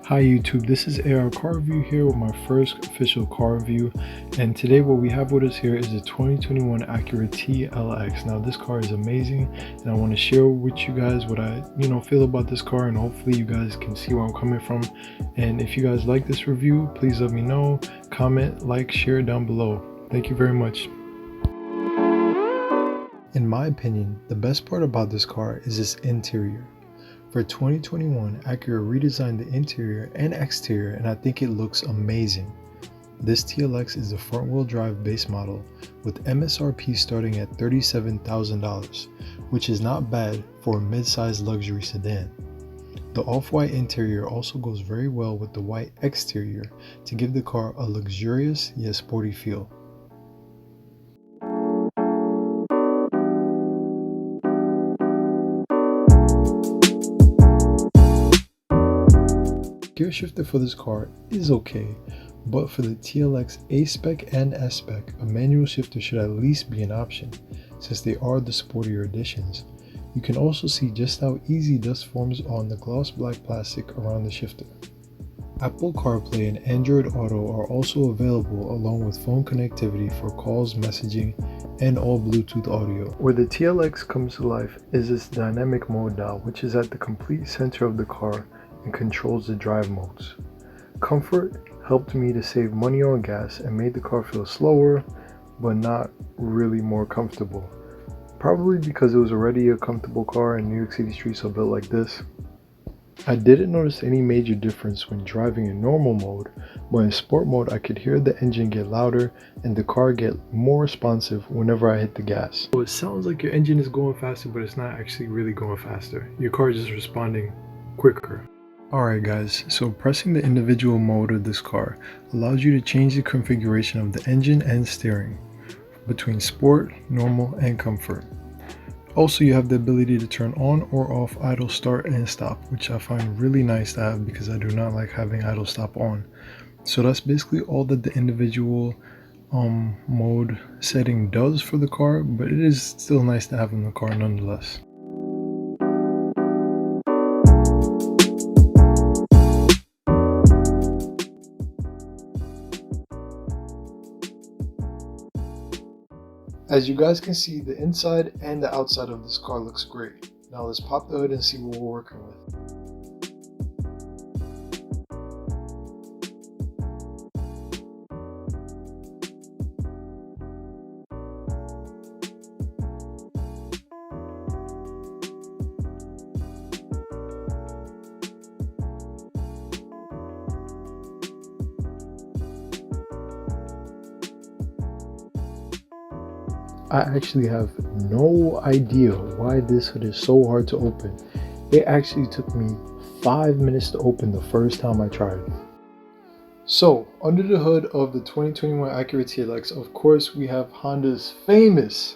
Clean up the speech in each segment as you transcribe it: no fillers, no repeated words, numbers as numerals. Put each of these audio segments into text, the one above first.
Hi YouTube, this is AR Car Review here with my first official car review, and today what we have with us here is a 2021 Acura TLX. Now this car is amazing and I want to share with you guys what I feel about this car, and hopefully you guys can see where I'm coming from. And if you guys like this review, please let me know, comment, like, share down below. Thank you very much. In my opinion, the best part about this car is its interior. For 2021, Acura redesigned the interior and exterior, and I think it looks amazing. This TLX is a front-wheel drive base model with MSRP starting at $37,000, which is not bad for a mid-sized luxury sedan. The off-white interior also goes very well with the white exterior to give the car a luxurious yet sporty feel. Gear shifter for this car is okay, but for the TLX A-Spec and S-Spec, a manual shifter should at least be an option, since they are the sportier editions. You can also see just how easy dust forms on the gloss black plastic around the shifter. Apple CarPlay and Android Auto are also available, along with phone connectivity for calls, messaging, and all Bluetooth audio. Where the TLX comes to life is its dynamic mode dial, which is at the complete center of the car and controls the drive modes. Comfort helped me to save money on gas and made the car feel slower, but not really more comfortable. Probably because it was already a comfortable car and New York City streets are built like this. I didn't notice any major difference when driving in normal mode, but in sport mode I could hear the engine get louder and the car get more responsive whenever I hit the gas. So it sounds like your engine is going faster, but it's not actually really going faster. Your car is just responding quicker. Alright guys, so pressing the individual mode of this car allows you to change the configuration of the engine and steering between sport, normal, and comfort. Also, you have the ability to turn on or off idle start and stop, which I find really nice to have because I do not like having idle stop on. So that's basically all that the individual mode setting does for the car, but it is still nice to have in the car nonetheless. As you guys can see, the inside and the outside of this car looks great. Now let's pop the hood and see what we're working with. I actually have no idea why this hood is so hard to open. It actually took me 5 minutes to open the first time I tried. So, under the hood of the 2021 Acura TLX, of course, we have Honda's famous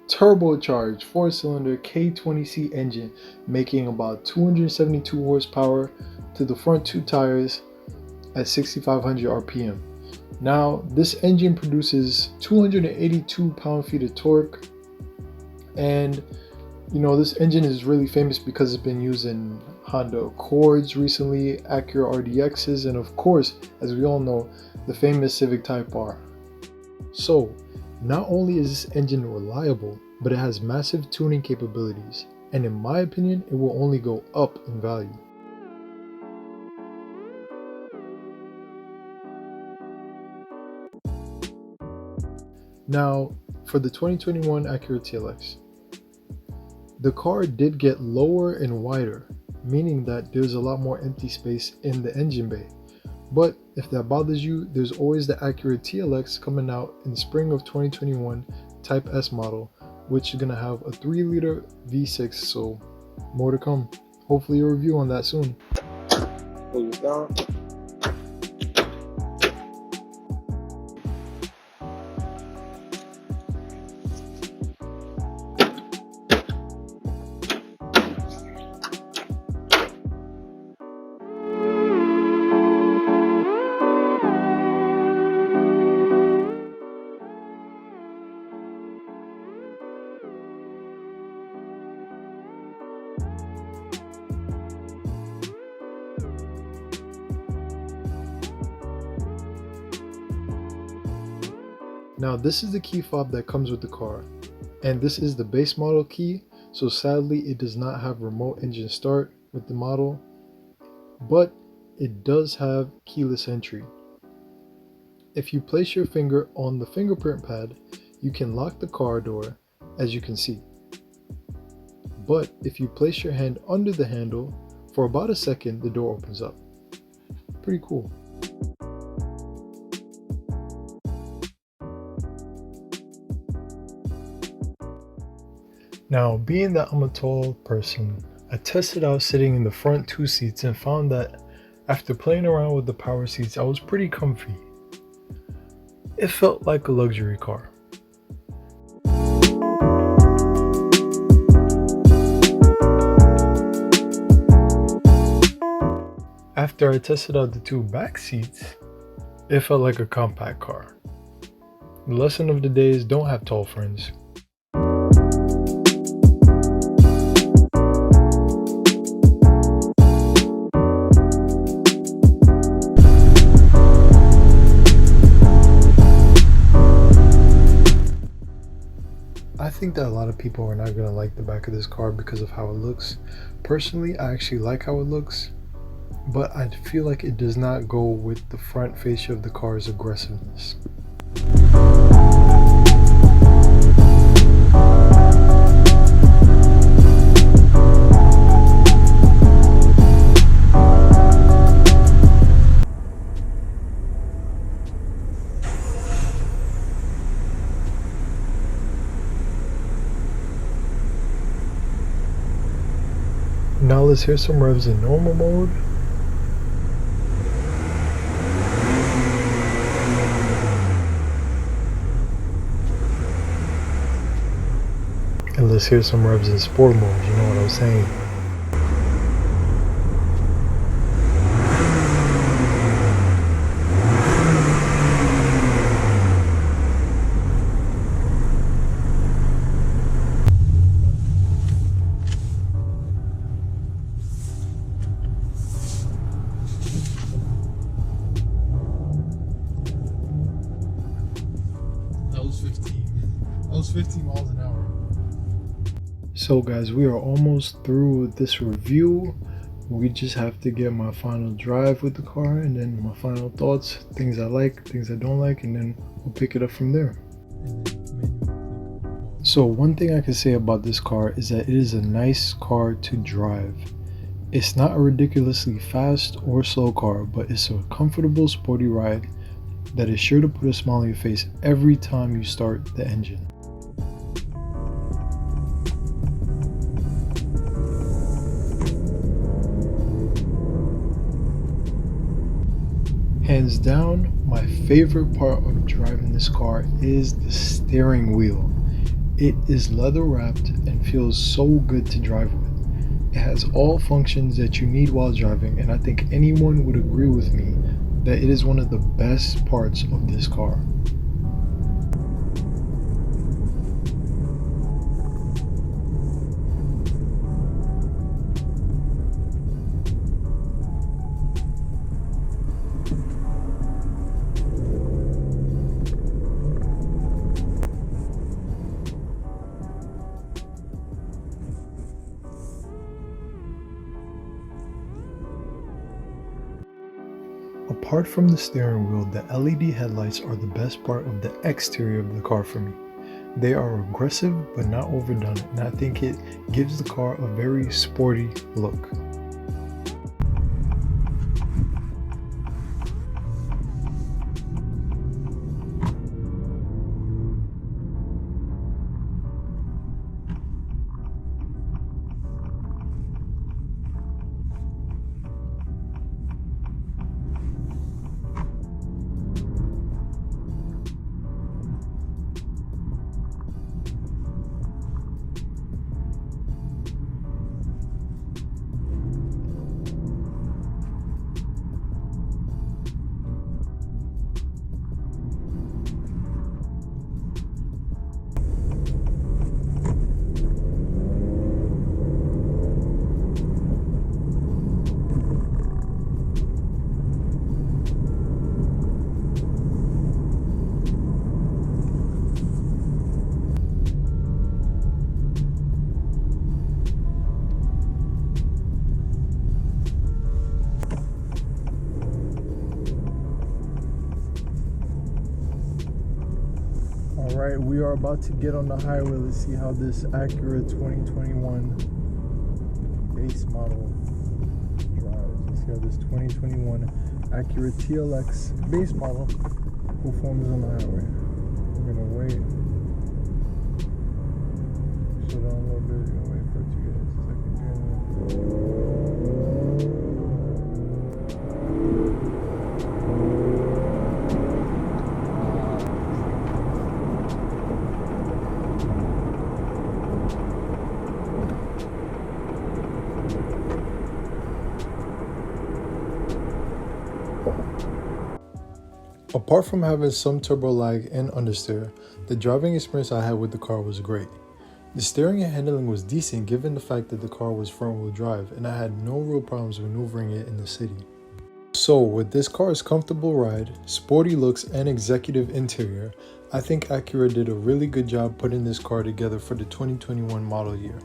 turbocharged 4-cylinder K20C engine, making about 272 horsepower to the front two tires at 6,500 RPM. Now, this engine produces 282 pound-feet of torque, and this engine is really famous because it's been used in Honda Accords recently, Acura RDXs, and of course, as we all know, the famous Civic Type R. So, not only is this engine reliable, but it has massive tuning capabilities, and in my opinion, it will only go up in value. Now, for the 2021 Acura TLX, the car did get lower and wider, meaning that there's a lot more empty space in the engine bay. But if that bothers you, there's always the Acura TLX coming out in spring of 2021 Type S model, which is going to have a 3-liter V6, so more to come. Hopefully a review on that soon. Pull it down. Now this is the key fob that comes with the car, and this is the base model key, so sadly it does not have remote engine start with the model, but it does have keyless entry. If you place your finger on the fingerprint pad, you can lock the car door, as you can see. But if you place your hand under the handle, for about a second the door opens up. Pretty cool. Now, being that I'm a tall person, I tested out sitting in the front two seats and found that after playing around with the power seats, I was pretty comfy. It felt like a luxury car. After I tested out the two back seats, it felt like a compact car. The lesson of the day is don't have tall friends. I think that a lot of people are not going to like the back of this car because of how it looks. Personally, I actually like how it looks, but I feel like it does not go with the front fascia of the car's aggressiveness. Now let's hear some revs in normal mode. And let's hear some revs in sport mode, you know what I'm saying. That was 15 miles an hour. So guys, we are almost through with this review. We just have to get my final drive with the car and then my final thoughts, things I like, things I don't like, and then we'll pick it up from there. So one thing I can say about this car is that it is a nice car to drive. It's not a ridiculously fast or slow car, but it's a comfortable, sporty ride that is sure to put a smile on your face every time you start the engine. Hands down, my favorite part of driving this car is the steering wheel. It is leather wrapped and feels so good to drive with. It has all functions that you need while driving, and I think anyone would agree with me that it is one of the best parts of this car. Apart from the steering wheel, the LED headlights are the best part of the exterior of the car for me. They are aggressive but not overdone, and I think it gives the car a very sporty look. Alright, we are about to get on the highway. Let's see how this Acura 2021 base model drives. Let's see how this 2021 Acura TLX base model performs on the highway. We're gonna wait. Slow down a little bit. We're gonna wait for it to get its second gear. Apart from having some turbo lag and understeer, the driving experience I had with the car was great. The steering and handling was decent given the fact that the car was front wheel drive and I had no real problems maneuvering it in the city. So with this car's comfortable ride, sporty looks and executive interior, I think Acura did a really good job putting this car together for the 2021 model year.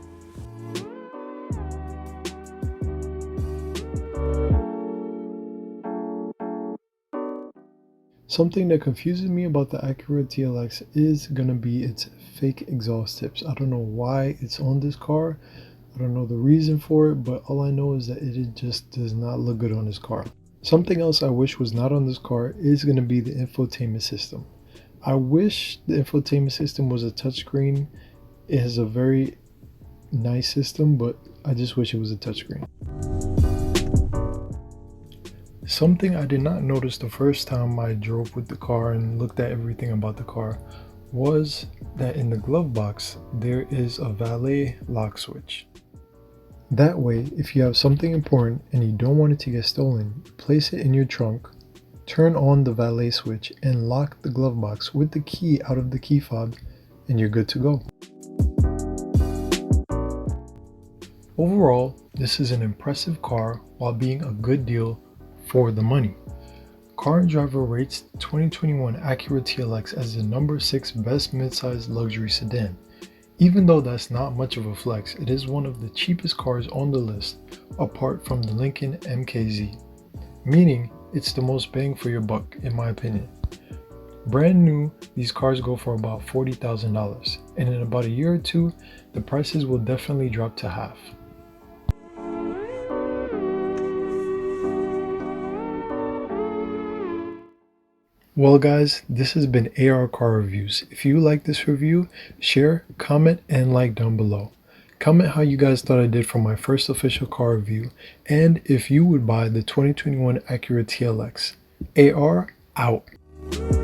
Something that confuses me about the Acura TLX is gonna be its fake exhaust tips. I don't know why it's on this car. I don't know the reason for it, but all I know is that it just does not look good on this car. Something else I wish was not on this car is gonna be the infotainment system. I wish the infotainment system was a touchscreen. It has a very nice system, but I just wish it was a touchscreen. Something I did not notice the first time I drove with the car and looked at everything about the car was that in the glove box there is a valet lock switch. That way, if you have something important and you don't want it to get stolen, place it in your trunk, turn on the valet switch and lock the glove box with the key out of the key fob and you're good to go. Overall, this is an impressive car while being a good deal for the money. Car and Driver rates 2021 Acura TLX as the number 6 best midsize luxury sedan. Even though that's not much of a flex, it is one of the cheapest cars on the list apart from the Lincoln MKZ, meaning it's the most bang for your buck in my opinion. Brand new, these cars go for about $40,000 and in about a year or two, the prices will definitely drop to half. Well guys, this has been AR Car Reviews. If you like this review, share, comment, and like down below. Comment how you guys thought I did for my first official car review, and if you would buy the 2021 Acura TLX. AR out.